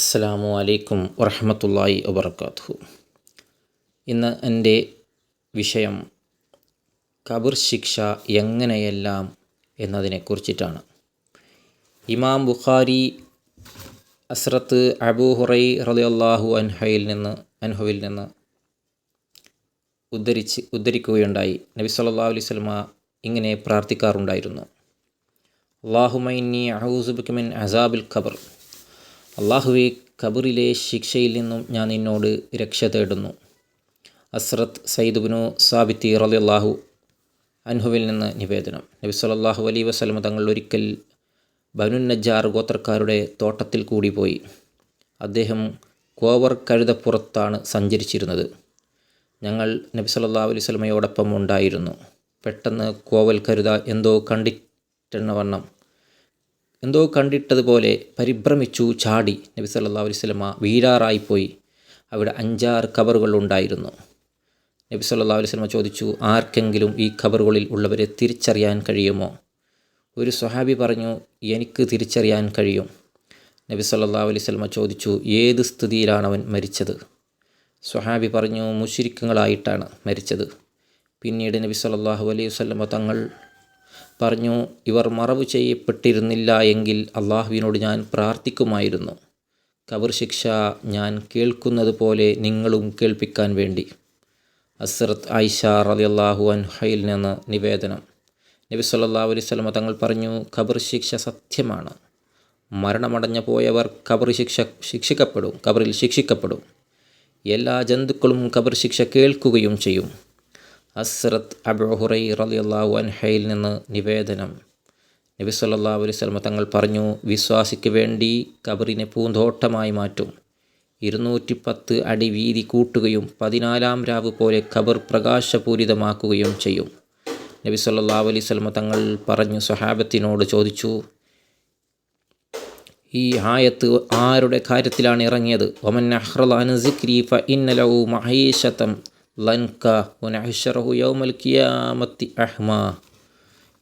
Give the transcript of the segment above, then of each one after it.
അസ്സലാമു അലൈക്കും വറഹ്മത്തുള്ളാഹി വബറകാതുഹു. ഇന്ന് എൻ്റെ വിഷയം ഖബർ ശിക്ഷ എങ്ങനെയെല്ലാം എന്നതിനെക്കുറിച്ചിട്ടാണ്. ഇമാം ബുഖാരി ഹസ്രത്ത് അബൂ ഹുറൈറ റളിയല്ലാഹു അൻഹുവിൽ നിന്ന് ഉദ്ധരിക്കുകയുണ്ടായി. നബി സല്ലല്ലാഹു അലൈഹി വസല്ലമ ഇങ്ങനെ പ്രാർത്ഥിക്കാറുണ്ടായിരുന്നു: അല്ലാഹുമ്മ ഇന്നി അഊസു ബിക മിൻ അസാബിൽ ഖബർ. അള്ളാഹുവെ, ഖബറിലെ ശിക്ഷയിൽ നിന്നും ഞാൻ നിന്നോട് രക്ഷ തേടുന്നു. ഹസ്രത്ത് സയ്യിദ് ഇബ്നു സാബിത്ത് റളിയല്ലാഹു അൻഹുവിൽ നിന്ന് നിവേദനം: നബി സല്ലല്ലാഹു അലൈഹി വസല്ലമ തങ്ങൾ ഒരിക്കൽ ബനു നജ്ജാർ ഗോത്രക്കാരുടെ തോട്ടത്തിൽ കൂടി പോയി. അദ്ദേഹം കോവർ കഴുതപ്പുറത്താണ് സഞ്ചരിച്ചിരുന്നത്. ഞങ്ങൾ നബി സല്ലല്ലാഹു അലൈഹി വസല്ലമയോടൊപ്പം ഉണ്ടായിരുന്നു. പെട്ടെന്ന് കോവൽ കഴുത എന്തോ കണ്ടിട്ടതുപോലെ പരിഭ്രമിച്ചു ചാടി. നബി സല്ലല്ലാഹു അലൈഹി വസല്ലമ വീഴാറായിപ്പോയി. അവിടെ 5-6 ഖബറുകൾ ഉണ്ടായിരുന്നു. നബി സല്ലല്ലാഹു അലൈഹി വസല്ലമ ചോദിച്ചു: ആർക്കെങ്കിലും ഈ ഖബറുകളിൽ ഉള്ളവരെ തിരിച്ചറിയാൻ കഴിയുമോ? ഒരു സ്വഹാബി പറഞ്ഞു: എനിക്ക് തിരിച്ചറിയാൻ കഴിയും. നബി സല്ലല്ലാഹു അലൈഹി വസല്ലമ ചോദിച്ചു: ഏത് സ്ഥിതിയിലാണ് അവൻ മരിച്ചത്? സ്വഹാബി പറഞ്ഞു: മുശ്രിക്കുകളായിട്ടാണ് മരിച്ചത്. പിന്നീട് നബി സല്ലല്ലാഹു അലൈഹി വസല്ലമ തങ്ങൾ പറഞ്ഞു: ഇവർ മറവ് ചെയ്യപ്പെട്ടിരുന്നില്ല എങ്കിൽ അള്ളാഹുവിനോട് ഞാൻ പ്രാർത്ഥിക്കുമായിരുന്നു, ഖബർ ശിക്ഷ ഞാൻ കേൾക്കുന്നത് പോലെ നിങ്ങളും കേൾപ്പിക്കാൻ വേണ്ടി. ഹസ്രത്ത് ആയിഷ റളിയല്ലാഹു അൻഹയിൽ നിന്ന് നിവേദനം: നബി സല്ലല്ലാഹു അലൈഹി വസല്ലമ തങ്ങൾ പറഞ്ഞു: ഖബർ ശിക്ഷ സത്യമാണ്. മരണമടഞ്ഞു പോയവർ ഖബറിൽ ശിക്ഷിക്കപ്പെടും. എല്ലാ ജന്തുക്കളും ഖബർ ശിക്ഷ കേൾക്കുകയും ചെയ്യും. ഹസ്രത്ത് അബൂ ഹുറൈറ റളിയല്ലാഹു അൻഹയിൽ നിന്ന് നിവേദനം: നബി സല്ലല്ലാഹു അലൈഹി വസല്ലമ തങ്ങൾ പറഞ്ഞു: വിശ്വാസിക്ക് വേണ്ടി ഖബറിനെ പൂന്തോട്ടമായി മാറ്റും. 210 അടി വീതി കൂട്ടുകയും 14-ാം രാവ് പോലെ ഖബർ പ്രകാശപൂരിതമാക്കുകയും ചെയ്യും. നബി സല്ലല്ലാഹു അലൈഹി വസല്ലമ തങ്ങൾ പറഞ്ഞു സ്വഹാബത്തിനോട് ചോദിച്ചു: ഈ ആയത്ത് ആരുടെ കാര്യത്തിലാണ് ഇറങ്ങിയത്? വമൻ അഹ്റള അൻ സിക്രി ഫഇന്ന ലഹു മഈശതൻ ലൻക വനഹ്ശറഹു യൗമൽ ഖിയാമത്തി അഹ്മാ.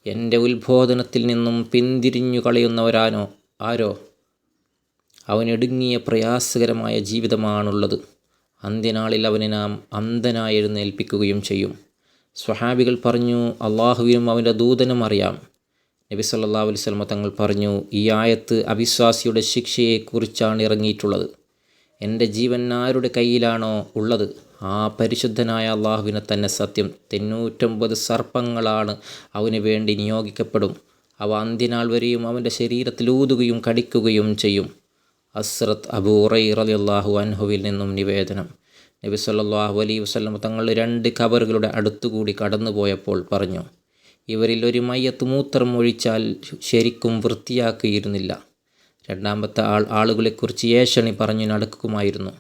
എൻ്റെ ഉത്ബോധനത്തിൽ നിന്നും പിന്തിരിഞ്ഞു കളയുന്നവരാണോ ആരോ അവനിടുങ്ങിയ പ്രയാസകരമായ ജീവിതമാണുള്ളത്. അന്ത്യനാളിൽ അവനെ നാം അന്ധനായി എഴുന്നേൽപ്പിക്കുകയും ചെയ്യും. സ്വഹാബികൾ പറഞ്ഞു: അള്ളാഹുവിനും അവൻ്റെ ദൂതനും അറിയാം. നബി സല്ലല്ലാഹു അലൈഹി വസല്ലമ തങ്ങൾ പറഞ്ഞു: ഈ ആയത്ത് അവിശ്വാസിയുടെ ശിക്ഷയെക്കുറിച്ചാണ് ഇറങ്ങിയിട്ടുള്ളത്. എൻ്റെ ജീവൻ ആരുടെ കയ്യിലാണോ ഉള്ളത്, ആ പരിശുദ്ധനായ അള്ളാഹുവിനെ തന്നെ സത്യം, 99 സർപ്പങ്ങളാണ് അവന് വേണ്ടി നിയോഗിക്കപ്പെടും. അവ അന്ത്യനാൾ വരെയും അവൻ്റെ ശരീരത്തിൽ ഊതുകയും കടിക്കുകയും ചെയ്യും. ഹസ്രത്ത് അബൂ ഹുറൈറ റളിയല്ലാഹു അൻഹുവിൽ നിന്നും നിവേദനം: നബി സല്ലല്ലാഹു അലൈഹി വസല്ലമ തങ്ങൾ 2 ഖബറുകളുടെ അടുത്തുകൂടി കടന്നുപോയപ്പോൾ പറഞ്ഞു: ഇവരിൽ ഒരു മയ്യത്ത് മൂത്രം ഒഴിച്ചാൽ ശരിക്കും വൃത്തിയാക്കിയിരുന്നില്ല. രണ്ടാമത്തെ ആളുകളെക്കുറിച്ച് ഏഷണി പറഞ്ഞു നടക്കുമായിരുന്നു.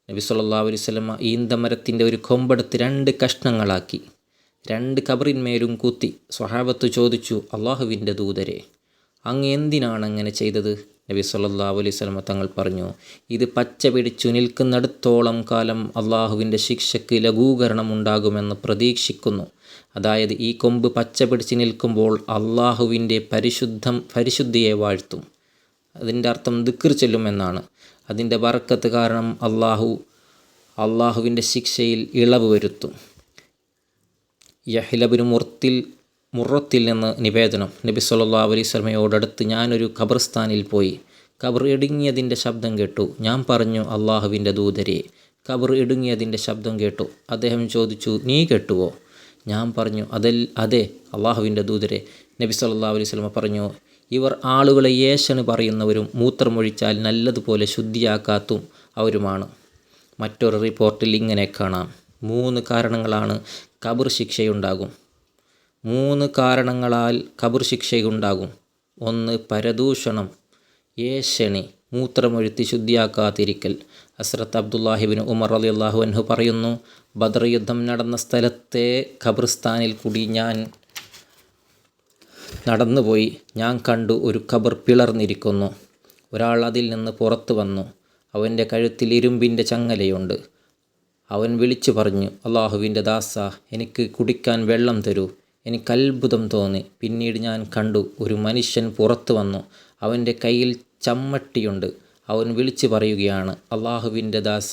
നബി സല്ലല്ലാഹു അലൈഹി വസല്ലമ ഈന്തമരത്തിൻ്റെ ഒരു കൊമ്പെടുത്ത് 2 കഷ്ണങ്ങളാക്കി 2 ഖബറിന്മേലും കുത്തി. സ്വഹാബത്ത് ചോദിച്ചു: അള്ളാഹുവിൻ്റെ ദൂതരെ, അങ്ങ് എന്തിനാണ് അങ്ങനെ ചെയ്തത്? നബി സല്ലല്ലാഹു അലൈഹി വസല്ലമ തങ്ങൾ പറഞ്ഞു: ഇത് പച്ച പിടിച്ചു നിൽക്കുന്നിടത്തോളം കാലം അള്ളാഹുവിൻ്റെ ശിക്ഷയ്ക്ക് ലഘൂകരണം ഉണ്ടാകുമെന്ന് പ്രതീക്ഷിക്കുന്നു. അതായത്, ഈ കൊമ്പ് പച്ച പിടിച്ച് നിൽക്കുമ്പോൾ അള്ളാഹുവിൻ്റെ പരിശുദ്ധിയെ വാഴ്ത്തും. അതിൻ്റെ അർത്ഥം ദിക്ർ ചൊല്ലും എന്നാണ്. അതിൻ്റെ ബറക്കത്ത് കാരണം അള്ളാഹുവിൻ്റെ ശിക്ഷയിൽ ഇളവ് വരുത്തും. യഹ്യ ബിൻ മുറത്തിൽ നിന്ന് നിവേദനം: നബി സല്ലല്ലാഹു അലൈഹി വസല്ലമയോടടുത്ത് ഞാനൊരു ഖബർസ്ഥാനിൽ പോയി. ഖബർ ഇടുങ്ങിയതിൻ്റെ ശബ്ദം കേട്ടു. ഞാൻ പറഞ്ഞു: അള്ളാഹുവിൻ്റെ ദൂതരെ, ഖബർ ഇടുങ്ങിയതിൻ്റെ ശബ്ദം കേട്ടു. അദ്ദേഹം ചോദിച്ചു: നീ കേട്ടുവോ? ഞാൻ പറഞ്ഞു: അതെ അള്ളാഹുവിൻ്റെ ദൂതരെ. നബി സല്ലല്ലാഹു അലൈഹി വസല്ലമ പറഞ്ഞു: ഇവർ ആളുകളെ ഏഷണി പറയുന്നവരും മൂത്രമൊഴിച്ചാൽ നല്ലതുപോലെ ശുദ്ധിയാക്കാത്തും അവരുമാണ്. മറ്റൊരു റിപ്പോർട്ടിൽ ഇങ്ങനെ കാണാം: 3 കാരണങ്ങളാൽ ഖബർ ശിക്ഷയുണ്ടാകും. 1. പരദൂഷണം, ഏഷണി, മൂത്രമൊഴുത്തി ശുദ്ധിയാക്കാതിരിക്കൽ. ഹസ്രത്ത് അബ്ദുല്ലാഹി ഇബ്നു ഉമർ റളിയല്ലാഹു അൻഹു പറയുന്നു: ബദർ യുദ്ധം നടന്ന സ്ഥലത്തെ ഖബർസ്ഥാനിൽ കൂടി ഞാൻ നടന്നുപോയി. ഞാൻ കണ്ടു, ഒരു ഖബർ പിളർന്നിരിക്കുന്നു. ഒരാൾ അതിൽ നിന്ന് പുറത്തു വന്നു. അവൻ്റെ കഴുത്തിൽ ഇരുമ്പിൻ്റെ ചങ്ങലയുണ്ട്. അവൻ വിളിച്ചു പറഞ്ഞു: അള്ളാഹുവിൻ്റെ ദാസ, എനിക്ക് കുടിക്കാൻ വെള്ളം തരൂ. എനിക്ക് അത്ഭുതം തോന്നി. പിന്നീട് ഞാൻ കണ്ടു, ഒരു മനുഷ്യൻ പുറത്തു വന്നു. അവൻ്റെ കയ്യിൽ ചമ്മട്ടിയുണ്ട്. അവൻ വിളിച്ചു പറയുകയാണ്, അള്ളാഹുവിൻ്റെ ദാസ,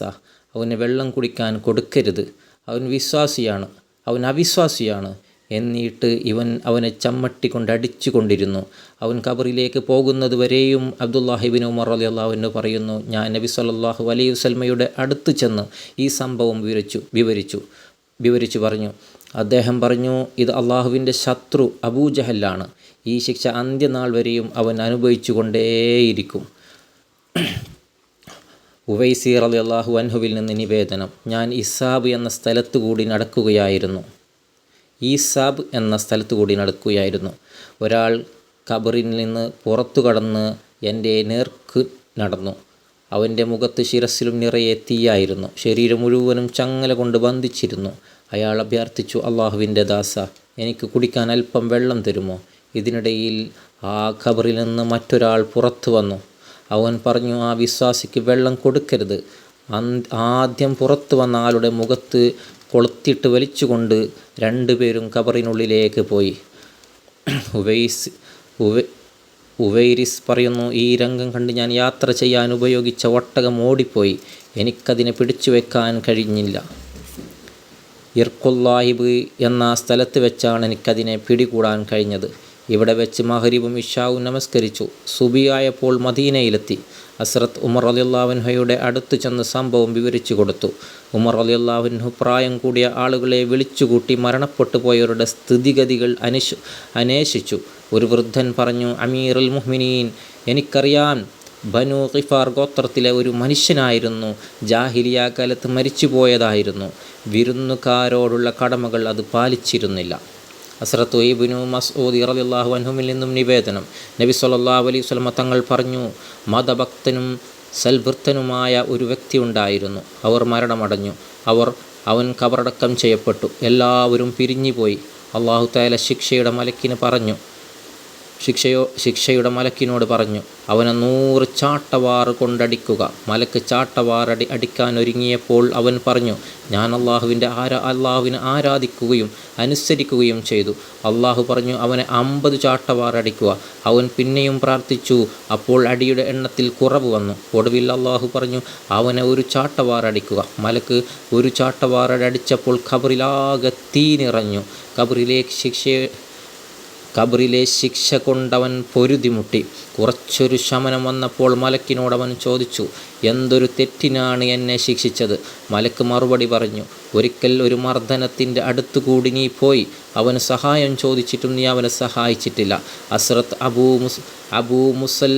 അവന് വെള്ളം കുടിക്കാൻ കൊടുക്കരുത്, അവൻ വിശ്വാസിയാണ്, അവൻ അവിശ്വാസിയാണ്. എന്നിട്ട് അവനെ ചമ്മട്ടി കൊണ്ട് അടിച്ചു കൊണ്ടിരുന്നു. അവൻ ഖബറിലേക്ക് പോകുന്നത് വരെയും അബ്ദുല്ലാഹിബിൻ ഉമർ റളിയല്ലാഹു അൻഹു പറയുന്നു, ഞാൻ നബി സല്ലല്ലാഹു അലൈഹി വസല്ലമയുടെ അടുത്ത് ചെന്ന് ഈ സംഭവം വിവരിച്ചു പറഞ്ഞു. അദ്ദേഹം പറഞ്ഞു, ഇത് അള്ളാഹുവിൻ്റെ ശത്രു അബൂജഹലാണ്. ഈ ശിക്ഷ അന്ത്യനാൾ വരെയും അവൻ അനുഭവിച്ചു കൊണ്ടേയിരിക്കും. ഉവൈസി റളിയല്ലാഹു അൻഹുവിൽ നിന്ന് നിവേദനം, ഞാൻ ഇസാബ് എന്ന സ്ഥലത്തു കൂടി നടക്കുകയായിരുന്നു. ഒരാൾ ഖബറിൽ നിന്ന് പുറത്തു കടന്ന് എൻ്റെ നേർക്ക് നടന്നു. അവൻ്റെ മുഖത്ത് ശിരസിലും നിറയെ തീയായിരുന്നു. ശരീരം മുഴുവനും ചങ്ങല കൊണ്ട് ബന്ധിച്ചിരുന്നു. അയാൾ അഭ്യർത്ഥിച്ചു, അള്ളാഹുവിൻ്റെ ദാസ, എനിക്ക് കുടിക്കാൻ അല്പം വെള്ളം തരുമോ? ഇതിനിടയിൽ ആ ഖബറിൽ നിന്ന് മറ്റൊരാൾ പുറത്തു വന്നു. അവൻ പറഞ്ഞു, ആ വിശ്വാസിക്ക് വെള്ളം കൊടുക്കരുത്. ആദ്യം പുറത്തു വന്ന ആളുടെ മുഖത്ത് കൊളുത്തിട്ട് വലിച്ചുകൊണ്ട് രണ്ടുപേരും ഖബറിനുള്ളിലേക്ക് പോയി. ഉവൈരിസ് പറയുന്നു, ഈ രംഗം കണ്ട് ഞാൻ യാത്ര ചെയ്യാൻ ഉപയോഗിച്ച ഒട്ടകം ഓടിപ്പോയി. എനിക്കതിനെ പിടിച്ചു വെക്കാൻ കഴിഞ്ഞില്ല. ഇർക്കുല്ലാഹിബ് എന്ന സ്ഥലത്ത് വെച്ചാണ് എനിക്കതിനെ പിടികൂടാൻ കഴിഞ്ഞത്. ഇവിടെ വെച്ച് മഗ്രിബും ഇശാവും നമസ്കരിച്ചു. സുബിയായപ്പോൾ മദീനയിലെത്തി. ഹസ്രത്ത് ഉമർ റളിയല്ലാഹു അൻഹുയുടെ അടുത്ത് ചെന്ന് സംഭവം വിവരിച്ചു കൊടുത്തു. ഉമർ റളിയല്ലാഹു അൻഹു പ്രായം കൂടിയ ആളുകളെ വിളിച്ചുകൂട്ടി മരണപ്പെട്ടു പോയവരുടെ സ്ഥിതിഗതികൾ അന്വേഷിച്ചു. ഒരു വൃദ്ധൻ പറഞ്ഞു, അമീറുൽ മുഅ്മിനീൻ, എനിക്കറിയാം, ബനു ഖിഫാർ ഗോത്രത്തിലെ ഒരു മനുഷ്യനായിരുന്നു. ജാഹിലിയ കാലത്ത് മരിച്ചുപോയതായിരുന്നു. വിരുന്നുകാരോടുള്ള കടമകൾ അത് പാലിച്ചിരുന്നില്ല. ഹസ്രത്ത് ഇബ്നു മസ്ഊദ് റളിയല്ലാഹു അൻഹുവിൽ നിന്നും നിവേദനം, നബി സല്ലല്ലാഹു അലൈഹി വസല്ലം തങ്ങൾ പറഞ്ഞു, മതഭക്തനും സൽവൃത്തനുമായ ഒരു വ്യക്തി ഉണ്ടായിരുന്നു. അവർ മരണമടഞ്ഞു. അവൻ ഖബറടക്കം ചെയ്യപ്പെട്ടു. എല്ലാവരും പിരിഞ്ഞുപോയി. അല്ലാഹു തആല ശിക്ഷയുടെ മലക്കിനോട് പറഞ്ഞു, അവനെ 100 ചാട്ടവാറ് കൊണ്ടടിക്കുക. മലക്ക് ചാട്ടവാറടി അടിക്കാൻ ഒരുങ്ങിയപ്പോൾ അവൻ പറഞ്ഞു, ഞാൻ അള്ളാഹുവിനെ ആരാധിക്കുകയും അനുസരിക്കുകയും ചെയ്തു. അള്ളാഹു പറഞ്ഞു, അവനെ 50 ചാട്ടവാറടിക്കുക. അവൻ പിന്നെയും പ്രാർത്ഥിച്ചു. അപ്പോൾ അടിയുടെ എണ്ണത്തിൽ കുറവ് വന്നു. ഒടുവിൽ അള്ളാഹു പറഞ്ഞു, അവനെ 1 ചാട്ടവാറടിക്കുക. മലക്ക് 1 ചാട്ടവാറടിച്ചപ്പോൾ ഖബറിലാകെ തീ നിറഞ്ഞു. ഖബറിലെ ശിക്ഷ കൊണ്ടവൻ പൊരുതിമുട്ടി. കുറച്ചൊരു ശമനം വന്നപ്പോൾ മലക്കിനോടവൻ ചോദിച്ചു, എന്തൊരു തെറ്റിനാണ് എന്നെ ശിക്ഷിച്ചത്? മലക്ക് മറുപടി പറഞ്ഞു, ഒരിക്കൽ ഒരു മർദ്ദനത്തിൻ്റെ അടുത്തുകൂടി നീ പോയി. അവന് സഹായം ചോദിച്ചിട്ടും നീ അവനെ സഹായിച്ചിട്ടില്ല. ഹസ്രത്ത് അബൂ മുസൽ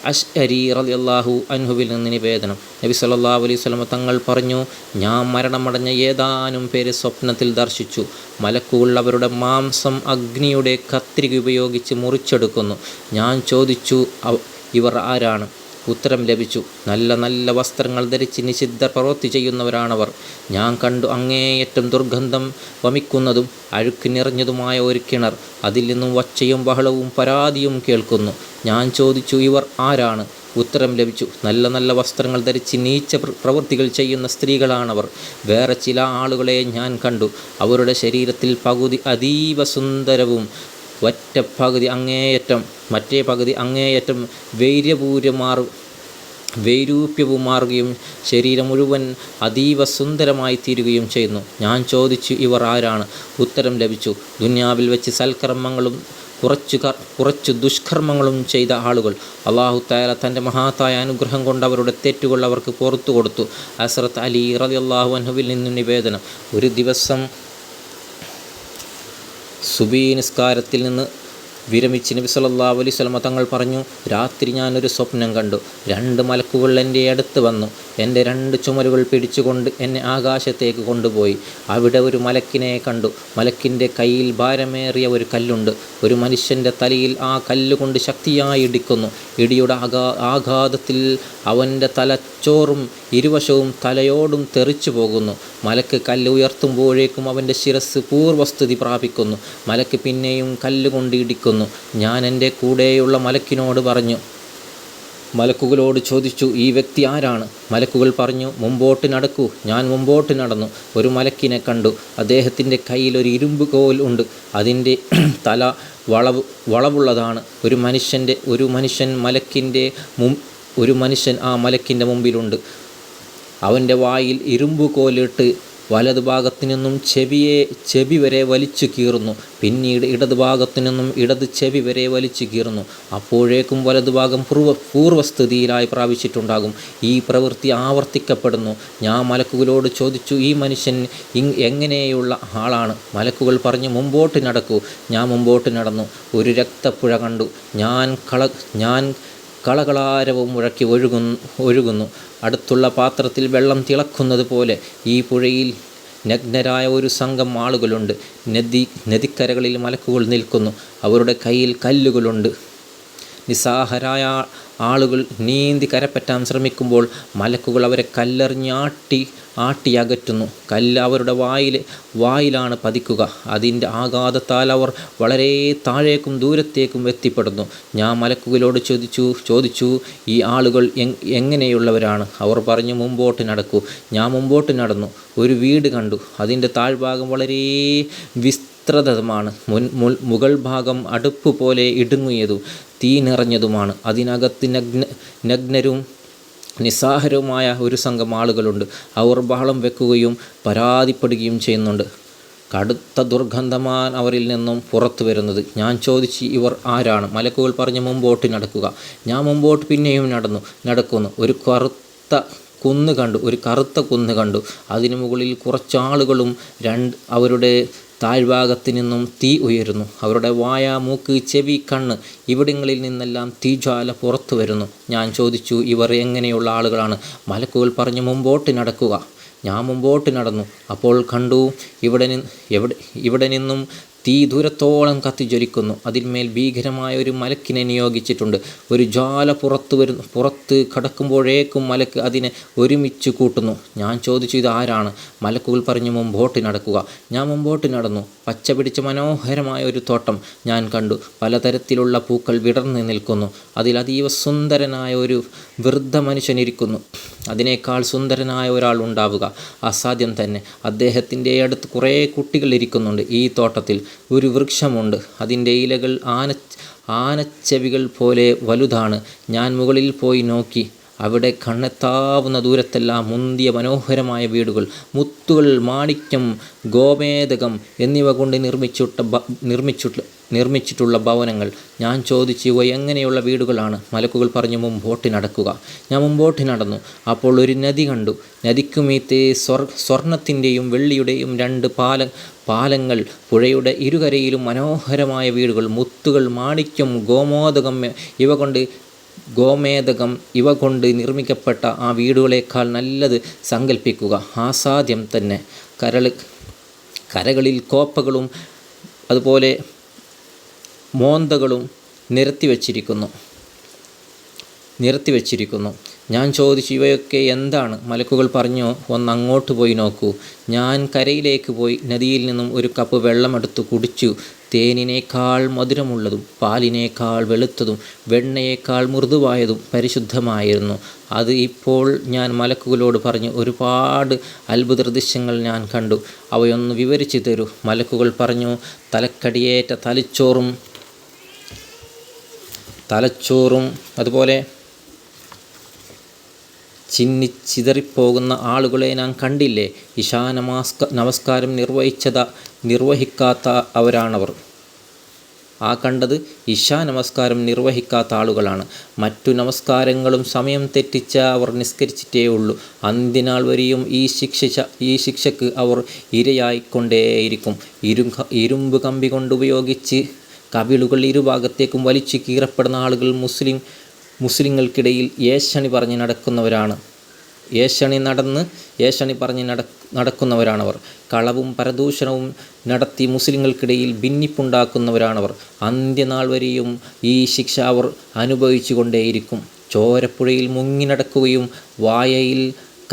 അശ്അരി റളിയല്ലാഹു അൻഹുവിൽ നിന്ന് നിവേദനം, നബി സല്ലല്ലാഹു അലൈഹി വസല്ലം തങ്ങൾ പറഞ്ഞു, ഞാൻ മരണമടഞ്ഞ ഏതാനും പേരെ സ്വപ്നത്തിൽ ദർശിച്ചു. മലക്കുകൾ അവരുടെ മാംസം അഗ്നിയുടെ കത്രിക ഉപയോഗിച്ച് മുറിച്ചെടുക്കുന്നു. ഞാൻ ചോദിച്ചു, ഇവർ ആരാണ്? ഉത്തരം ലഭിച്ചു, നല്ല വസ്ത്രങ്ങൾ ധരിച്ച് നിഷിദ്ധ പ്രവൃത്തി ചെയ്യുന്നവരാണവർ. ഞാൻ കണ്ടു അങ്ങേയറ്റം ദുർഗന്ധം വമിക്കുന്നതും അഴുക്ക് നിറഞ്ഞതുമായ ഒരു കിണർ. അതിൽ നിന്നും ഒച്ചയും ബഹളവും പരാതിയും കേൾക്കുന്നു. ഞാൻ ചോദിച്ചു, ഇവർ ആരാണ്? ഉത്തരം ലഭിച്ചു, നല്ല വസ്ത്രങ്ങൾ ധരിച്ച് നീച്ച പ്രവൃത്തികൾ ചെയ്യുന്ന സ്ത്രീകളാണവർ. വേറെ ചില ആളുകളെ ഞാൻ കണ്ടു. അവരുടെ ശരീരത്തിൽ പകുതി അതീവ സുന്ദരവും മറ്റേ പകുതി അങ്ങേയറ്റം വൈരൂപ്യവും മാറുകയും ശരീരം മുഴുവൻ അതീവ സുന്ദരമായി തീരുകയും ചെയ്യുന്നു. ഞാൻ ചോദിച്ചു, ഇവർ ആരാണ്? ഉത്തരം ലഭിച്ചു, ദുനിയാവിൽ വെച്ച് സൽക്കർമ്മങ്ങളും കുറച്ച് ദുഷ്കർമ്മങ്ങളും ചെയ്ത ആളുകൾ. അല്ലാഹു തആല തൻ്റെ മഹത്തായ അനുഗ്രഹം കൊണ്ട് അവരുടെ തെറ്റുകൾ അവർക്ക് പുറത്തു കൊടുത്തു. ഹസ്രത്ത് അലി റളിയല്ലാഹു അൻഹുവിൽ നിന്നും നിവേദനം, ഒരു ദിവസം സുബഹി നിസ്കാരത്തിൽ നിന്ന് വിരമിച്ച് നബി സല്ലല്ലാഹു അലൈഹി വസല്ലം തങ്ങൾ പറഞ്ഞു, രാത്രി ഞാനൊരു സ്വപ്നം കണ്ടു. 2 മലക്കുകൾ എൻ്റെ അടുത്ത് വന്നു. എൻ്റെ 2 ചുമലുകൾ പിടിച്ചുകൊണ്ട് എന്നെ ആകാശത്തേക്ക് കൊണ്ടുപോയി. അവിടെ ഒരു മലക്കിനെ കണ്ടു. മലക്കിൻ്റെ കയ്യിൽ ഭാരമേറിയ ഒരു കല്ലുണ്ട്. ഒരു മനുഷ്യൻ്റെ തലയിൽ ആ കല്ലുകൊണ്ട് ശക്തിയായി ഇടിക്കുന്നു. ഇടിയുടെ ആഘാതത്തിൽ അവൻ്റെ തലച്ചോറും ഇരുവശവും തലയോടും തെറിച്ചു പോകുന്നു. മലക്ക് കല്ല് ഉയർത്തുമ്പോഴേക്കും അവൻ്റെ ശിരസ് പൂർവസ്ഥിതി പ്രാപിക്കുന്നു. മലക്ക് പിന്നെയും കല്ലുകൊണ്ട് ഇടിക്കുന്നു. ഞാൻ എൻ്റെ കൂടെയുള്ള മലക്കിനോട് പറഞ്ഞു, മലക്കുകളോട് ചോദിച്ചു, ഈ വ്യക്തി ആരാണ്? മലക്കുകൾ പറഞ്ഞു, മുമ്പോട്ട് നടക്കൂ. ഞാൻ മുമ്പോട്ട് നടന്നു. ഒരു മലക്കിനെ കണ്ടു. അദ്ദേഹത്തിൻ്റെ കയ്യിൽ ഒരു ഇരുമ്പ് കോൽ ഉണ്ട്. അതിൻ്റെ തല വളവുള്ളതാണ്. ഒരു മനുഷ്യൻ ഒരു മനുഷ്യൻ ആ മലക്കിൻ്റെ മുമ്പിലുണ്ട്. അവൻ്റെ വായിൽ ഇരുമ്പ് കോലിട്ട് വലതുഭാഗത്തു നിന്നും ചെവി വരെ വലിച്ചു കീറുന്നു. പിന്നീട് ഇടതുഭാഗത്തു നിന്നും ഇടത് ചെവി വരെ വലിച്ചു കീറുന്നു. അപ്പോഴേക്കും വലതുഭാഗം പൂർവ്വസ്ഥിതിയിലായി പ്രാപിച്ചിട്ടുണ്ടാകും. ഈ പ്രവൃത്തി ആവർത്തിക്കപ്പെടുന്നു. ഞാൻ മലക്കുകളോട് ചോദിച്ചു, ഈ മനുഷ്യൻ എങ്ങനെയുള്ള ആളാണ്? മലക്കുകൾ പറഞ്ഞു, മുമ്പോട്ട് നടക്കൂ. ഞാൻ മുമ്പോട്ട് നടന്നു. ഒരു രക്തപ്പുഴ കണ്ടു. ഞാൻ കളകളാരവം മുഴക്കി ഒഴുകുന്നു. അടുത്തുള്ള പാത്രത്തിൽ വെള്ളം തിളക്കുന്നത് പോലെ ഈ പുഴയിൽ നഗ്നരായ ഒരു സംഘം ആളുകളുണ്ട്. നദിക്കരകളിൽ മലക്കുകൾ നിൽക്കുന്നു. അവരുടെ കയ്യിൽ കല്ലുകളുണ്ട്. നിസ്സഹായരായ ആളുകൾ നീന്തി കരപ്പറ്റാൻ ശ്രമിക്കുമ്പോൾ മലക്കുകൾ അവരെ കല്ലെറിഞ്ഞ് ആട്ടി അകറ്റുന്നു. കല്ല് അവരുടെ വായിലാണ് പതിക്കുക. അതിൻ്റെ ആഘാതത്താൽ അവർ വളരെ താഴേക്കും ദൂരത്തേക്കും എത്തിപ്പെടുന്നു. ഞാൻ മലക്കുകളോട് ചോദിച്ചു ഈ ആളുകൾ എങ്ങനെയുള്ളവരാണ്? അവർ പറഞ്ഞു, മുമ്പോട്ട് നടക്കൂ. ഞാൻ മുമ്പോട്ട് നടന്നു. ഒരു വീട് കണ്ടു. അതിൻ്റെ താഴ്ഭാഗം വളരെ വിസ്തൃതമാണ്. മുകൾ ഭാഗം അടുപ്പ് പോലെ ഇടുങ്ങിയതും തീ നിറഞ്ഞതുമാണ്. അതിനകത്ത് നഗ്നരും നിസ്സഹായരുമായ ഒരു സംഘം ആളുകളുണ്ട്. അവർ ബഹളം വെക്കുകയും പരാതിപ്പെടുകയും ചെയ്യുന്നുണ്ട്. കടുത്ത ദുർഗന്ധമാണ് അവരിൽ നിന്നും പുറത്തു വരുന്നത്. ഞാൻ ചോദിച്ചു, ഇവർ ആരാണ്? മലക്കുകൾ പറഞ്ഞു, മുമ്പോട്ട് നടക്കുക. ഞാൻ മുമ്പോട്ട് പിന്നെയും നടക്കുന്നു. ഒരു കറുത്ത കുന്ന് കണ്ടു. അതിനു മുകളിൽ കുറച്ചാളുകളും അവരുടെ താഴ്ഭാഗത്തു നിന്നും തീ ഉയരുന്നു. അവരുടെ വായ, മൂക്ക്, ചെവി, കണ്ണ് ഇവിടങ്ങളിൽ നിന്നെല്ലാം തീജ്വാല പുറത്തു വരുന്നു. ഞാൻ ചോദിച്ചു, ഇവർ എങ്ങനെയുള്ള ആളുകളാണ്? മലക്കുകൾ പറഞ്ഞു, മുമ്പോട്ട് നടക്കുക. ഞാൻ മുമ്പോട്ട് നടന്നു. അപ്പോൾ കണ്ടു, ഇവിടെ നിന്നും തീ ദൂരത്തോളം കത്തിജ്വലിക്കുന്നു. അതിന്മേൽ ഭീകരമായ ഒരു മലക്കിനെ നിയോഗിച്ചിട്ടുണ്ട്. ഒരു ജ്വാല പുറത്ത് കടക്കുമ്പോഴേക്കും മലക്ക് അതിനെ ഒരുമിച്ച് കൂട്ടുന്നു. ഞാൻ ചോദിച്ചു, ഇത് ആരാണ്? മലക്കുകൾ പറഞ്ഞു, മുമ്പോട്ട് നടക്കുക. ഞാൻ മുമ്പോട്ട് നടന്നു. പച്ച പിടിച്ച മനോഹരമായ ഒരു തോട്ടം ഞാൻ കണ്ടു. പലതരത്തിലുള്ള പൂക്കൾ വിടർന്ന് നിൽക്കുന്നു. അതിൽ അതീവ സുന്ദരനായ ഒരു വൃദ്ധ മനുഷ്യനിരിക്കുന്നു. അതിനേക്കാൾ സുന്ദരനായ ഒരാൾ ഉണ്ടാവുക അസാധ്യം തന്നെ. അദ്ദേഹത്തിൻ്റെ അടുത്ത് കുറേ കുട്ടികൾ ഇരിക്കുന്നുണ്ട്. ഈ തോട്ടത്തിൽ ഒരു വൃക്ഷമുണ്ട്. അതിൻ്റെ ഇലകൾ ആനച്ചെവികൾ പോലെ വലുതാണ്. ഞാൻ മുകളിൽ പോയി നോക്കി. അവിടെ കണ്ണെത്താവുന്ന ദൂരത്തെല്ലാം മുന്തിയ മനോഹരമായ വീടുകൾ, മുത്തുകൾ, മാണിക്യം, ഗോമേതകം എന്നിവ കൊണ്ട് നിർമ്മിച്ചിട്ടുള്ള ഭവനങ്ങൾ. ഞാൻ ചോദിച്ചു, ഇവ എങ്ങനെയുള്ള വീടുകളാണ്? മലക്കുകൾ പറഞ്ഞു, മുമ്പോട്ട് നടക്കുക. ഞാൻ മുമ്പോട്ട് നടന്നു. അപ്പോൾ ഒരു നദി കണ്ടു. നദിക്കുമീത്തെ സ്വർണത്തിൻ്റെയും വെള്ളിയുടെയും 2 പാലങ്ങൾ. പുഴയുടെ ഇരുകരയിലും മനോഹരമായ വീടുകൾ, മുത്തുകൾ, മാണിക്യം, ഗോമേതകം ഇവ കൊണ്ട് നിർമ്മിക്കപ്പെട്ട ആ വീടുകളേക്കാൾ നല്ലത് സങ്കല്പിക്കുക അസാധ്യം തന്നെ. കരകളിൽ കോപ്പകളും അതുപോലെ മോന്തകളും നിരത്തി വച്ചിരിക്കുന്നു. ഞാൻ ചോദിച്ചു, ഇവയൊക്കെ എന്താണ്? മലക്കുകൾ പറഞ്ഞു, ഒന്ന് അങ്ങോട്ട് പോയി നോക്കൂ. ഞാൻ കരയിലേക്ക് പോയി നദിയിൽ നിന്നും ഒരു കപ്പ് വെള്ളമെടുത്ത് കുടിച്ചു. തേനിനേക്കാൾ മധുരമുള്ളതും പാലിനേക്കാൾ വെളുത്തതും വെണ്ണയേക്കാൾ മൃദുവായതും പരിശുദ്ധമായിരുന്നു. അത് ഇപ്പോൾ ഞാൻ മലക്കുകളോട് പറഞ്ഞു, ഒരുപാട് അത്ഭുത ദൃശ്യങ്ങൾ ഞാൻ കണ്ടു. അവയൊന്ന് വിവരിച്ചു തരൂ. മലക്കുകൾ പറഞ്ഞു, തലക്കടിയേറ്റ തലച്ചോറും അതുപോലെ ചിന്നിച്ചിതറിപ്പോകുന്ന ആളുകളെ ഞാൻ കണ്ടില്ലേ? ഇശാ നമസ്കാരം നിർവഹിക്കാത്ത അവരാണവർ. ആ കണ്ടത് ഇശാ നമസ്കാരം നിർവഹിക്കാത്ത ആളുകളാണ്. മറ്റു നമസ്കാരങ്ങളും സമയം തെറ്റിച്ച അവർ നിസ്കരിച്ചിട്ടേ ഉള്ളൂ. അന്ത്യനാൾ വരെയും ഈ ശിക്ഷയ്ക്ക് അവർ ഇരയായിക്കൊണ്ടേയിരിക്കും. ഇരുമ്പ് കമ്പി കൊണ്ട് ഉപയോഗിച്ച് കവിളുകൾ ഇരുഭാഗത്തേക്കും വലിച്ചു കീറപ്പെടുന്ന ആളുകൾ മുസ്ലിങ്ങൾക്കിടയിൽ ഏഷണി പറഞ്ഞ് നടക്കുന്നവരാണവർ. കളവും പരദൂഷണവും നടത്തി മുസ്ലിങ്ങൾക്കിടയിൽ ഭിന്നിപ്പുണ്ടാക്കുന്നവരാണവർ. അന്ത്യനാൾ വരെയും ഈ ശിക്ഷ അവർ അനുഭവിച്ചു കൊണ്ടേയിരിക്കും. ചോരപ്പുഴയിൽ മുങ്ങി നടക്കുകയും വായയിൽ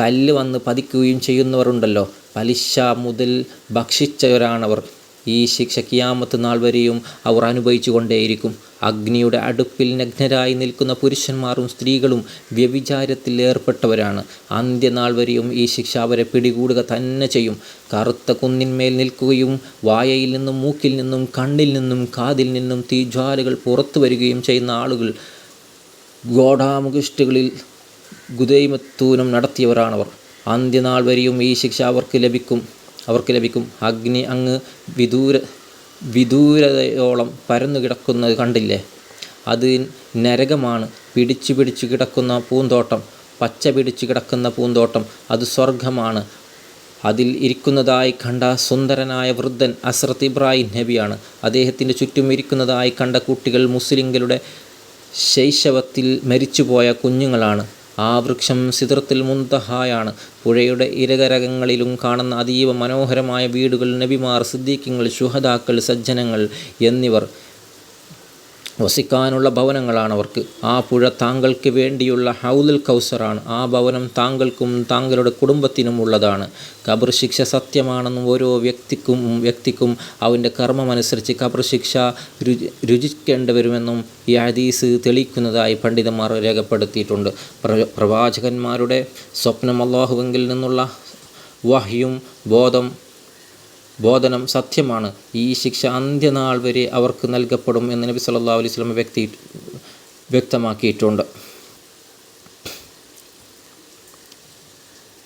കല്ല് വന്ന് പതിക്കുകയും ചെയ്യുന്നവരുണ്ടല്ലോ, പലിശ മുതൽ ഭക്ഷിച്ചവരാണവർ. ഈ ശിക്ഷ ഖിയാമത്ത് നാൾ വരെയും അവർ അനുഭവിച്ചു കൊണ്ടേയിരിക്കും. അഗ്നിയുടെ അടുപ്പിൽ നഗ്നരായി നിൽക്കുന്ന പുരുഷന്മാരും സ്ത്രീകളും വ്യഭിചാരത്തിൽ ഏർപ്പെട്ടവരാണ്. അന്ത്യനാൾ വരെയും ഈ ശിക്ഷ അവരെ പിടികൂടുക തന്നെ ചെയ്യും. കറുത്ത കുന്നിന്മേൽ നിൽക്കുകയും വായയിൽ നിന്നും മൂക്കിൽ നിന്നും കണ്ണിൽ നിന്നും കാതിൽ നിന്നും തീജ്വാലകൾ പുറത്തു വരികയും ചെയ്യുന്ന ആളുകൾ ഗോഡാമുഖിഷ്ടുകളിൽ ഗുദൈമത്തൂനം നടത്തിയവരാണവർ. അന്ത്യനാൾ വരെയും ഈ ശിക്ഷ അവർക്ക് ലഭിക്കും. അഗ്നി അങ്ങ് വിദൂരതയോളം പരന്നു കിടക്കുന്നത് കണ്ടില്ലേ? അത് നരകമാണ്. പിടിച്ചു കിടക്കുന്ന പൂന്തോട്ടം, പച്ച പിടിച്ചു കിടക്കുന്ന പൂന്തോട്ടം, അത് സ്വർഗമാണ്. അതിൽ ഇരിക്കുന്നതായി കണ്ട സുന്ദരനായ വൃദ്ധൻ ഹസ്രത്ത് ഇബ്രാഹിം നബിയാണ്. അദ്ദേഹത്തിൻ്റെ ചുറ്റും ഇരിക്കുന്നതായി കണ്ട കുട്ടികൾ മുസ്ലിങ്ങളുടെ ശൈശവത്തിൽ മരിച്ചുപോയ കുഞ്ഞുങ്ങളാണ്. ആ വൃക്ഷം സിദ്റത്തുൽ മുൻതഹായാണ്. പുഴയുടെ ഇരകരകങ്ങളിലും കാണുന്ന അതീവ മനോഹരമായ വീടുകൾ നബിമാർ, സിദ്ദീഖീങ്ങൾ, ശുഹദാക്കൾ, സജ്ജനങ്ങൾ എന്നിവർ വസിക്കാനുള്ള ഭവനങ്ങളാണവർക്ക്. ആ പുഴ താങ്കൾക്ക് വേണ്ടിയുള്ള ഹൗലുൽ കൗസറാണ്. ആ ഭവനം താങ്കൾക്കും താങ്കളുടെ കുടുംബത്തിനും ഉള്ളതാണ്. ഖബർ ശിക്ഷ സത്യമാണെന്നും ഓരോ വ്യക്തിക്കും അവൻ്റെ കർമ്മമനുസരിച്ച് ഖബർ ശിക്ഷ രുചിക്കേണ്ടിവരുമെന്നും ഈ ഹദീസ് തെളിയിക്കുന്നതായി പണ്ഡിതന്മാർ രേഖപ്പെടുത്തിയിട്ടുണ്ട്. പ്രവാചകന്മാരുടെ സ്വപ്നം, അല്ലാഹുവിങ്കിൽ നിന്നുള്ള വഹ്യും ബോധനം സത്യമാണ്. ഈ ശിക്ഷ അന്ത്യനാൾ വരെ അവർക്ക് നൽകപ്പെടും എന്ന് നബി സല്ലല്ലാഹു അലൈഹി വസല്ലം വ്യക്തമാക്കിയിട്ടുണ്ട്.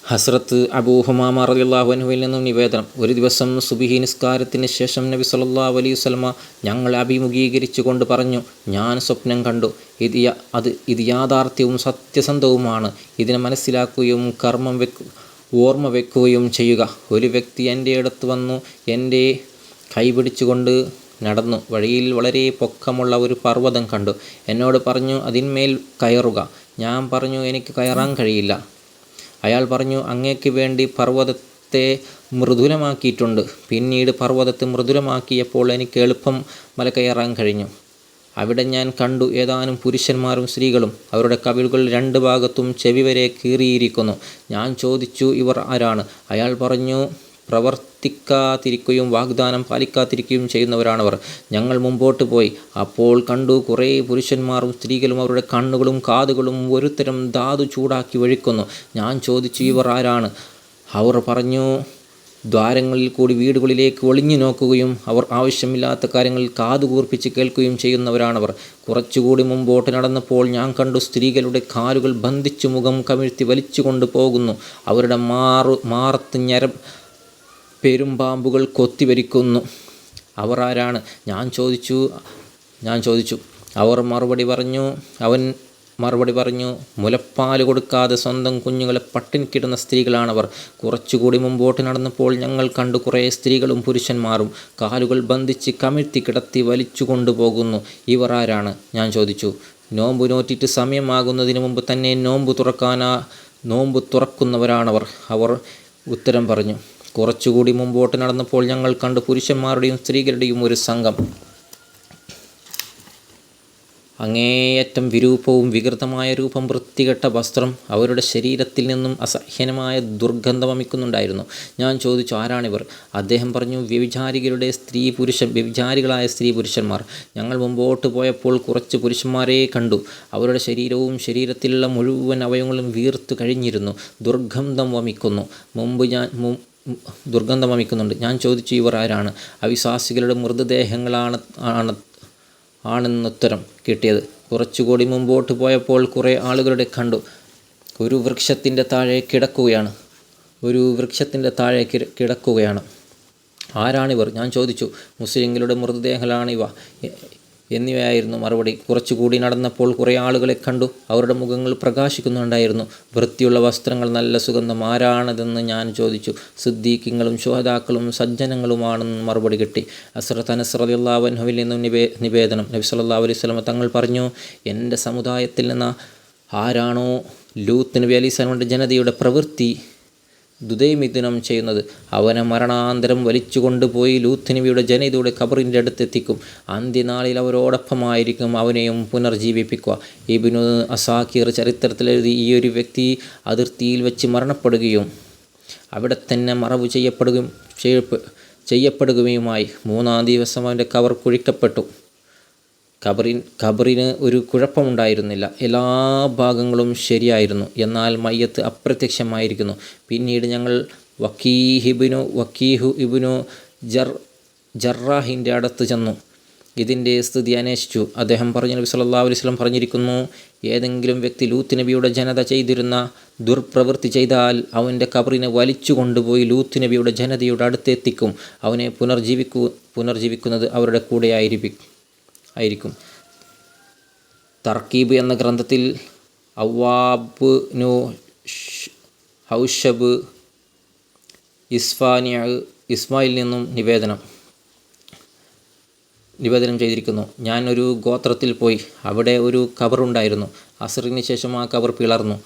ഹസ്രത്ത് അബൂ ഹുമാമ റളിയല്ലാഹു അൻഹുവിൽ നിന്നും നിവേദനം. ഒരു ദിവസം സുബ്ഹി നിസ്കാരത്തിന് ശേഷം നബി സല്ലല്ലാഹു അലൈഹി വസല്ലം ഞങ്ങളെ അഭിമുഖീകരിച്ചു കൊണ്ട് പറഞ്ഞു, ഞാൻ സ്വപ്നം കണ്ടു. ഇത് യാഥാർത്ഥ്യവും സത്യസന്ധവുമാണ്. ഇതിനെ മനസ്സിലാക്കുകയും ഓർമ്മ വെക്കുകയും ചെയ്യുക. ഒരു വ്യക്തി എൻ്റെ അടുത്ത് വന്നു എൻ്റെ കൈ പിടിച്ചുകൊണ്ട് നടന്നു. വഴിയിൽ വളരെ പൊക്കമുള്ള ഒരു പർവ്വതം കണ്ടു. എന്നോട് പറഞ്ഞു, അതിന്മേൽ കയറുക. ഞാൻ പറഞ്ഞു, എനിക്ക് കയറാൻ കഴിയില്ല. അയാൾ പറഞ്ഞു, അങ്ങേക്ക് വേണ്ടി പർവ്വതത്തെ മൃദുലമാക്കിയിട്ടുണ്ട്. പിന്നീട് പർവ്വതത്തെ മൃദുലമാക്കിയപ്പോൾ എനിക്ക് എളുപ്പം മല കയറാൻ കഴിഞ്ഞു. അവിടെ ഞാൻ കണ്ടു ഏതാനും പുരുഷന്മാരും സ്ത്രീകളും. അവരുടെ കവിളുകൾ രണ്ട് ഭാഗത്തും ചെവി വരെ കീറിയിരിക്കുന്നു. ഞാൻ ചോദിച്ചു, ഇവർ ആരാണ്? അയാൾ പറഞ്ഞു, പ്രവർത്തിക്കാതിരിക്കുകയും വാഗ്ദാനം പാലിക്കാതിരിക്കുകയും ചെയ്യുന്നവരാണവർ. ഞങ്ങൾ മുമ്പോട്ട് പോയി. അപ്പോൾ കണ്ടു കുറേ പുരുഷന്മാരും സ്ത്രീകളും അവരുടെ കണ്ണുകളും കാതുകളും ഒരുതരം ധാതു ചൂടാക്കി ഒഴിക്കുന്നു. ഞാൻ ചോദിച്ചു, ഇവർ ആരാണ്? അവർ പറഞ്ഞു, ദ്വാരങ്ങളിൽ കൂടി വീടുകളിലേക്ക് ഒളിഞ്ഞു നോക്കുകയും അവർ ആവശ്യമില്ലാത്ത കാര്യങ്ങൾ കാതുകൂർപ്പിച്ച് കേൾക്കുകയും ചെയ്യുന്നവരാണവർ. കുറച്ചുകൂടി മുമ്പോട്ട് നടന്നപ്പോൾ ഞാൻ കണ്ടു സ്ത്രീകളുടെ കാലുകൾ ബന്ധിച്ചു മുഖം കമിഴ്ത്തി വലിച്ചു കൊണ്ട് പോകുന്നു. അവരുടെ മാറത്ത് പെരുമ്പാമ്പുകൾ കൊത്തിവരിക്കുന്നു. അവർ ആരാണ്? ഞാൻ ചോദിച്ചു. അവർ മറുപടി പറഞ്ഞു, മുലപ്പാൽ കൊടുക്കാതെ സ്വന്തം കുഞ്ഞുങ്ങളെ പട്ടിണിക്കിടുന്ന സ്ത്രീകളാണവർ. കുറച്ചുകൂടി മുമ്പോട്ട് നടന്നപ്പോൾ ഞങ്ങൾ കണ്ടു കുറേ സ്ത്രീകളും പുരുഷന്മാരും കാലുകൾ ബന്ധിച്ച് കമിഴ്ത്തി കിടത്തി വലിച്ചു കൊണ്ടുപോകുന്നു. ഇവർ ആരാണ്? ഞാൻ ചോദിച്ചു. നോമ്പ് നോറ്റിട്ട് സമയമാകുന്നതിന് മുമ്പ് തന്നെ നോമ്പ് തുറക്കുന്നവരാണവർ. അവർ ഉത്തരം പറഞ്ഞു. കുറച്ചുകൂടി മുമ്പോട്ട് നടന്നപ്പോൾ ഞങ്ങൾ കണ്ടു പുരുഷന്മാരുടെയും സ്ത്രീകളുടെയും ഒരു സംഘം. അങ്ങേയറ്റം വിരൂപവും വികൃതമായ രൂപം, വൃത്തികെട്ട വസ്ത്രം, അവരുടെ ശരീരത്തിൽ നിന്നും അസഹ്യമായ ദുർഗന്ധം വമിക്കുന്നുണ്ടായിരുന്നു. ഞാൻ ചോദിച്ചു, ആരാണിവർ? അദ്ദേഹം പറഞ്ഞു, വ്യഭിചാരികളായ സ്ത്രീ പുരുഷന്മാർ. ഞങ്ങൾ മുമ്പോട്ട് പോയപ്പോൾ കുറച്ച് പുരുഷന്മാരെ കണ്ടു. അവരുടെ ശരീരത്തിലുള്ള മുഴുവൻ അവയവങ്ങളും വീർത്തു കഴിഞ്ഞിരുന്നു. ദുർഗന്ധം വമിക്കുന്നുണ്ട്. ഞാൻ ചോദിച്ചു, ഇവർ ആരാണ്? അവിശ്വാസികളുടെ മൃതദേഹങ്ങളാണെന്നുത്തരം കിട്ടിയത്. കുറച്ചുകൂടി മുമ്പോട്ട് പോയപ്പോൾ കുറേ ആളുകളുടെ കണ്ടു. ഒരു വൃക്ഷത്തിൻ്റെ താഴെ കിടക്കുകയാണ്. ആരാണിവർ? ഞാൻ ചോദിച്ചു. മുസ്ലിങ്ങളുടെ മൃതദേഹങ്ങളാണിവ എന്നിവയായിരുന്നു മറുപടി. കുറച്ചുകൂടി നടന്നപ്പോൾ കുറേ ആളുകളെ കണ്ടു. അവരുടെ മുഖങ്ങൾ പ്രകാശിക്കുന്നുണ്ടായിരുന്നു. വൃത്തിയുള്ള വസ്ത്രങ്ങൾ, നല്ല സുഗന്ധം. ആരാണതെന്ന് ഞാൻ ചോദിച്ചു. സിദ്ദീഖീങ്ങളും ശുഹദാക്കളും സജ്ജനങ്ങളുമാണെന്ന് മറുപടി കിട്ടി. ഹസ്രത്ത് അനസ് റളിയല്ലാഹു അൻഹുവിൽ നിന്നും നിവേദനം. നബി സല്ലല്ലാഹു അലൈഹി വസല്ലം തങ്ങൾ പറഞ്ഞു, എൻ്റെ സമുദായത്തിൽ നിന്ന് ആരാണോ ലൂത്ത് നബി അലൈഹിസ്സലാമിൻ്റെ ജനതയുടെ പ്രവൃത്തി ദുദൈമിഥുനം ചെയ്യുന്നത്, അവനെ മരണാന്തരം വലിച്ചു കൊണ്ടുപോയി ലൂത്ത് നബിയുടെ ജനതയുടെ ഖബറിൻ്റെ അടുത്തെത്തിക്കും. അന്ത്യനാളിൽ അവരോടൊപ്പമായിരിക്കും അവനെയും പുനർജീവിപ്പിക്കുക. ഇബ്നു അസാക്കിർ ചരിത്രത്തിലെഴുതി, ഈ ഒരു വ്യക്തി അതിർത്തിയിൽ വെച്ച് മരണപ്പെടുകയും അവിടെ തന്നെ മറവ് ചെയ്യപ്പെടുകയുമായി. മൂന്നാം ദിവസം അവൻ്റെ ഖബർ കുഴിക്കപ്പെട്ടു. ഖബറിന് ഒരു കുഴപ്പമുണ്ടായിരുന്നില്ല. എല്ലാ ഭാഗങ്ങളും ശരിയായിരുന്നു. എന്നാൽ മയ്യത്ത് അപ്രത്യക്ഷമായിരിക്കുന്നു. പിന്നീട് ഞങ്ങൾ വക്കീഹു ഇബ്നു ജർറാഹിൻ്റെ അടുത്ത് ചെന്നു. ഇതിൻ്റെ സ്ഥിതി അന്വേഷിച്ചു. അദ്ദേഹം പറഞ്ഞു, നബി സല്ലല്ലാഹു അലൈഹി വസല്ലം പറഞ്ഞിരിക്കുന്നു, ഏതെങ്കിലും വ്യക്തി ലൂത്ത് നബിയുടെ ജനത ചെയ്തിരുന്ന ദുർപ്രവൃത്തി ചെയ്താൽ അവൻ്റെ ഖബറിനെ വലിച്ചു കൊണ്ടുപോയി ലൂത്ത് നബിയുടെ ജനതയുടെ അടുത്തെത്തിക്കും. അവനെ പുനർജീവിക്കുന്നത് അവരുടെ കൂടെ ആയിരിക്കും. തർക്കീബ് എന്ന ഗ്രന്ഥത്തിൽ അവ്വാബ് നു ഹൗഷബ് ഇസ്മായിൽ നിന്നും നിവേദനം ചെയ്തിരിക്കുന്നു. ഞാൻ ഒരു ഗോത്രത്തിൽ പോയി. അവിടെ ഒരു ഖബറുണ്ടായിരുന്നു. അസ്റിന് ശേഷം ആ ഖബർ പിളർന്നു.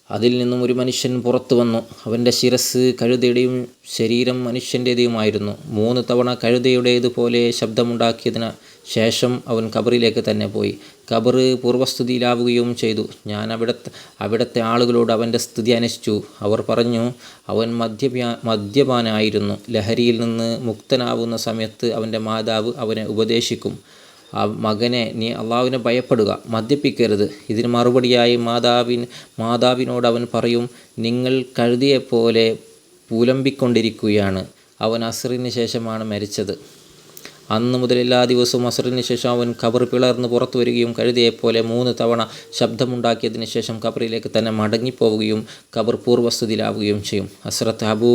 അതിൽ നിന്നും ഒരു മനുഷ്യൻ പുറത്തു വന്നു. അവൻ്റെ ശിരസ് കഴുതയുടെയും ശരീരം മനുഷ്യൻ്റേതുമായിരുന്നു. 3 തവണ കഴുതയുടേതുപോലെ ശബ്ദമുണ്ടാക്കിയതിന് ശേഷം അവൻ ഖബറിലേക്ക് തന്നെ പോയി. ഖബർ പൂർവ്വസ്ഥിതിയിലാവുകയും ചെയ്തു. ഞാൻ അവിടുത്തെ ആളുകളോട് അവൻ്റെ സ്ഥിതി അന്വേഷിച്ചു. അവർ പറഞ്ഞു, അവൻ മദ്യപാനായിരുന്നു. ലഹരിയിൽ നിന്ന് മുക്തനാവുന്ന സമയത്ത് അവൻ്റെ മാതാവ് അവനെ ഉപദേശിക്കും, മകനെ, നീ അള്ളാഹുവിനെ ഭയപ്പെടുക, മദ്യപിക്കരുത്. ഇതിന് മറുപടിയായി മാതാവിനോട് അവൻ പറയും, നിങ്ങൾ കഴുതിയെപ്പോലെ പുലമ്പിക്കൊണ്ടിരിക്കുകയാണ്. അവൻ അസ്റിന് ശേഷമാണ് മരിച്ചത്. അന്നു മുതൽ എല്ലാ ദിവസവും അസ്റിന് ശേഷം അവൻ ഖബർ പിളർന്ന് പുറത്തു വരികയും കഴുതിയെപ്പോലെ 3 തവണ ശബ്ദമുണ്ടാക്കിയതിന് ശേഷം ഖബറിലേക്ക് തന്നെ മടങ്ങിപ്പോവുകയും ഖബർ പൂർവ്വസ്ഥിതിയിലാവുകയും ചെയ്യും. ഹസ്രത്ത് അബൂ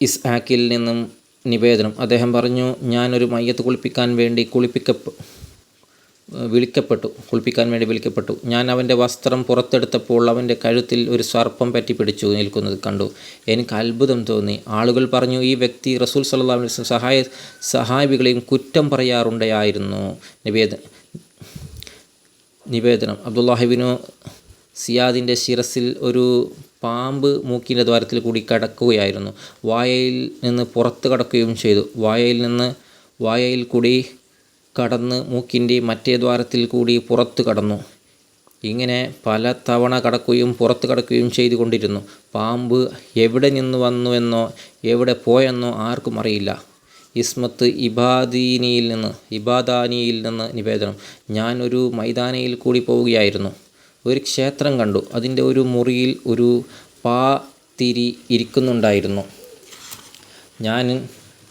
ഇസ്ഹാക്കിൽ നിന്നും നിവേദനം. അദ്ദേഹം പറഞ്ഞു, ഞാനൊരു മയ്യത്ത് കുളിപ്പിക്കാൻ വേണ്ടി വിളിക്കപ്പെട്ടു. ഞാൻ അവൻ്റെ വസ്ത്രം പുറത്തെടുത്തപ്പോൾ അവൻ്റെ കഴുത്തിൽ ഒരു സർപ്പം പറ്റി പിടിച്ചു നിൽക്കുന്നത് കണ്ടു. എനിക്ക് അത്ഭുതം തോന്നി. ആളുകൾ പറഞ്ഞു, ഈ വ്യക്തി റസൂൽ സല്ലല്ലാഹു അലൈഹി വസല്ലം സഹാബികളെയും കുറ്റം പറയാറുണ്ടായിരുന്നു. നിവേദനം. അബ്ദുല്ലാഹിബ്നു സിയാദിൻ്റെ ശിരസിൽ ഒരു പാമ്പ് മൂക്കിൻ്റെ ദ്വാരത്തിൽ കൂടി കടക്കുകയായിരുന്നു. വായയിൽ നിന്ന് പുറത്ത് കടക്കുകയും ചെയ്തു. വായയിൽ കൂടി കടന്ന് മൂക്കിൻ്റെ മറ്റേ ദ്വാരത്തിൽ കൂടി പുറത്ത് കടന്നു. ഇങ്ങനെ പല തവണ കടക്കുകയും പുറത്ത് കടക്കുകയും ചെയ്തുകൊണ്ടിരുന്നു. പാമ്പ് എവിടെ നിന്ന് വന്നുവെന്നോ എവിടെ പോയെന്നോ ആർക്കും അറിയില്ല. ഇസ്മത്ത് ഇബാദാനിയിൽ നിന്ന് നിവേദനം. ഞാൻ ഒരു മൈതാനയിൽ കൂടി പോവുകയായിരുന്നു. ഒരു ക്ഷേത്രം കണ്ടു. അതിൻ്റെ ഒരു മുറിയിൽ ഒരു പാതിരി ഇരിക്കുന്നുണ്ടായിരുന്നു. ഞാൻ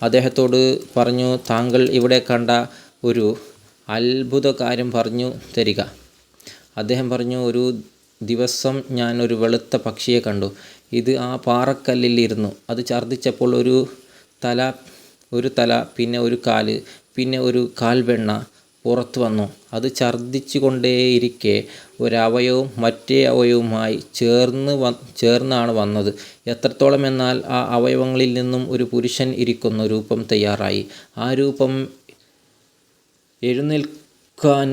അദ്ദേഹത്തോട് പറഞ്ഞു, താങ്കൾ ഇവിടെ കണ്ട ഒരു അത്ഭുത കാര്യം പറഞ്ഞു തരിക. അദ്ദേഹം പറഞ്ഞു, ഒരു ദിവസം ഞാൻ ഒരു വെളുത്ത പക്ഷിയെ കണ്ടു. ഇത് ആ പാറക്കല്ലിൽ ഇരുന്നു. അത് ഛർദ്ദിച്ചപ്പോൾ ഒരു തല, പിന്നെ ഒരു കാല്, പിന്നെ ഒരു കാൽവെണ്ണ പുറത്തു വന്നു. അത് ഛർദ്ദിച്ചു കൊണ്ടേയിരിക്കെ ഒരവയവും മറ്റേ അവയവുമായി ചേർന്നാണ് വന്നത്. എത്രത്തോളം എന്നാൽ ആ അവയവങ്ങളിൽ നിന്നും ഒരു പുരുഷൻ ഇരിക്കുന്ന രൂപം തയ്യാറായി. ആ രൂപം എഴുന്നേൽക്കാൻ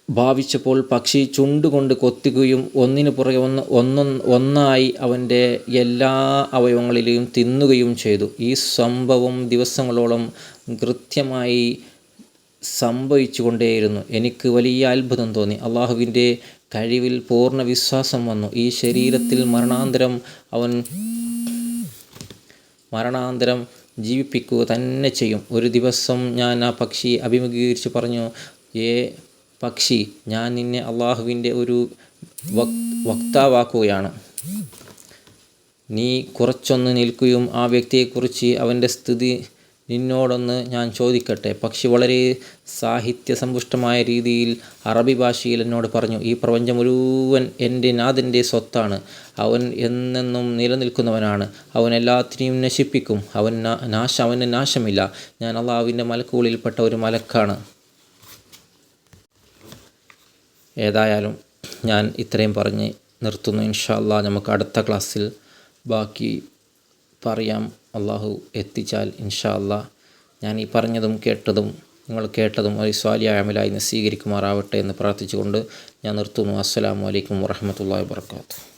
ഭാവിച്ചപ്പോൾ പക്ഷി ചുണ്ടുകൊണ്ട് കൊത്തുകയും ഒന്നിനു പുറകെ ഒന്നായി അവൻ്റെ എല്ലാ അവയവങ്ങളിലെയും തിന്നുകയും ചെയ്തു. ഈ സംഭവം ദിവസങ്ങളോളം കൃത്യമായി സംഭവിച്ചു കൊണ്ടേയിരുന്നു. എനിക്ക് വലിയ അത്ഭുതം തോന്നി. അള്ളാഹുവിൻ്റെ കഴിവിൽ പൂർണ്ണ വിശ്വാസം വന്നു. ഈ ശരീരത്തിൽ മരണാന്തരം ജീവിപ്പിക്കുക തന്നെ ചെയ്യും. ഒരു ദിവസം ഞാൻ ആ പക്ഷിയെ അഭിമുഖീകരിച്ച് പറഞ്ഞു, പക്ഷി, ഞാൻ നിന്നെ അള്ളാഹുവിൻ്റെ ഒരു വക്താവാക്കുകയാണ്. നീ കുറച്ചൊന്ന് നിൽക്കുകയും ആ വ്യക്തിയെക്കുറിച്ച് അവൻ്റെ സ്ഥിതി നിന്നോടൊന്ന് ഞാൻ ചോദിക്കട്ടെ. പക്ഷി വളരെ സാഹിത്യസമ്പുഷ്ടമായ രീതിയിൽ അറബി ഭാഷയിൽ എന്നോട് പറഞ്ഞു, ഈ പ്രപഞ്ചം മുഴുവൻ എൻ്റെ നാഥൻ്റെ സ്വത്താണ്. അവൻ എന്നെന്നും നിലനിൽക്കുന്നവനാണ്. അവൻ എല്ലാത്തിനെയും നശിപ്പിക്കും. അവന് നാശമില്ല. ഞാൻ അള്ളാഹുവിൻ്റെ മലക്കുകളിൽപ്പെട്ട ഒരു മലക്കാണ്. ഏതായാലും ഞാൻ ഇത്രയും പറഞ്ഞ് നിർത്തുന്നു. ഇൻഷാ അല്ലാഹ് നമുക്ക് അടുത്ത ക്ലാസ്സിൽ ബാക്കി പറയാം. അള്ളാഹു എത്തിച്ചാൽ ഇൻഷാ അല്ലാഹ്. ഞാൻ ഈ പറഞ്ഞതും നിങ്ങൾ കേട്ടതും ഒരു സ്വാലിയായ അമലായി സ്വീകരിക്കുമാറാവട്ടെ എന്ന് പ്രാർത്ഥിച്ചുകൊണ്ട് ഞാൻ നിർത്തുന്നു. അസ്സലാമു അലൈക്കും വറഹ്മത്തുള്ളാഹി വബറകാതുഹു.